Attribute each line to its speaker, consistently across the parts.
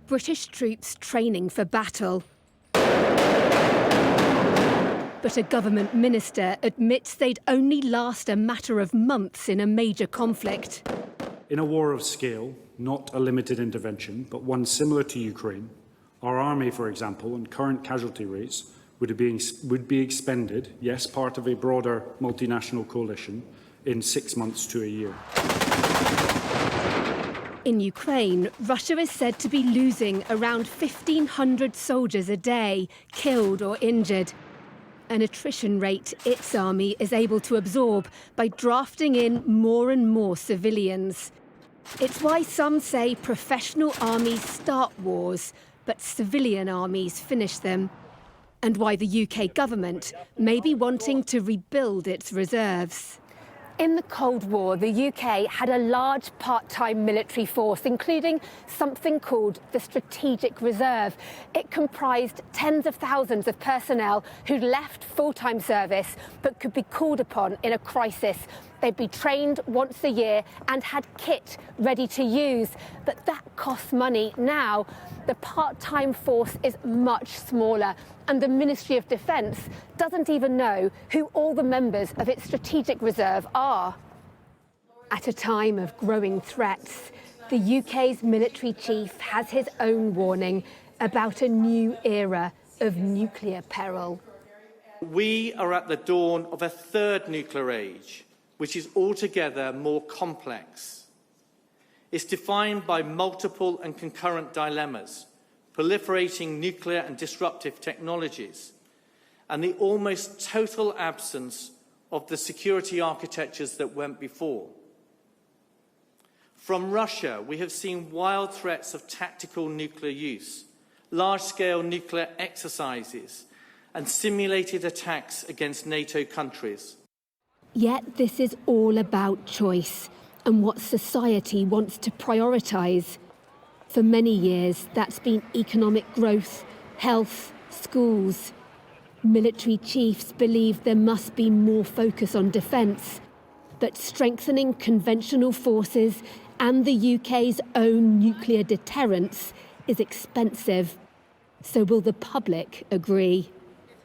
Speaker 1: British troops training for battle. But a government minister admits they'd only last a matter of months in a major conflict.
Speaker 2: In a war of scale, not a limited intervention, but one similar to Ukraine, our army, for example, and current casualty rates would be expended, yes, part of a broader multinational coalition, in 6 months to a year.
Speaker 1: In Ukraine, Russia is said to be losing around 1,500 soldiers a day, killed or injured. An attrition rate its army is able to absorb by drafting in more and more civilians. It's why some say professional armies start wars, but civilian armies finish them. And why the UK government may be wanting to rebuild its reserves. In the Cold War, the UK had a large part-time military force, including something called the Strategic Reserve. It comprised tens of thousands of personnel who'd left full-time service but could be called upon in a crisis. They'd be trained once a year and had kit ready to use. But that costs money now. The part-time force is much smaller, and the Ministry of Defence doesn't even know who all the members of its Strategic Reserve are. At a time of growing threats, the UK's military chief has his own warning about a new era of nuclear peril.
Speaker 3: We are at the dawn of a third nuclear age, which is altogether more complex. It's defined by multiple and concurrent dilemmas, proliferating nuclear and disruptive technologies, and the almost total absence of the security architectures that went before. From Russia, we have seen wild threats of tactical nuclear use, large-scale nuclear exercises, and simulated attacks against NATO countries.
Speaker 1: Yet this is all about choice and what society wants to prioritise. For many years, that's been economic growth, health, schools. Military chiefs believe there must be more focus on defence, but strengthening conventional forces and the UK's own nuclear deterrence is expensive. So will the public agree?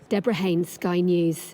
Speaker 1: Deborah Haynes, Sky News.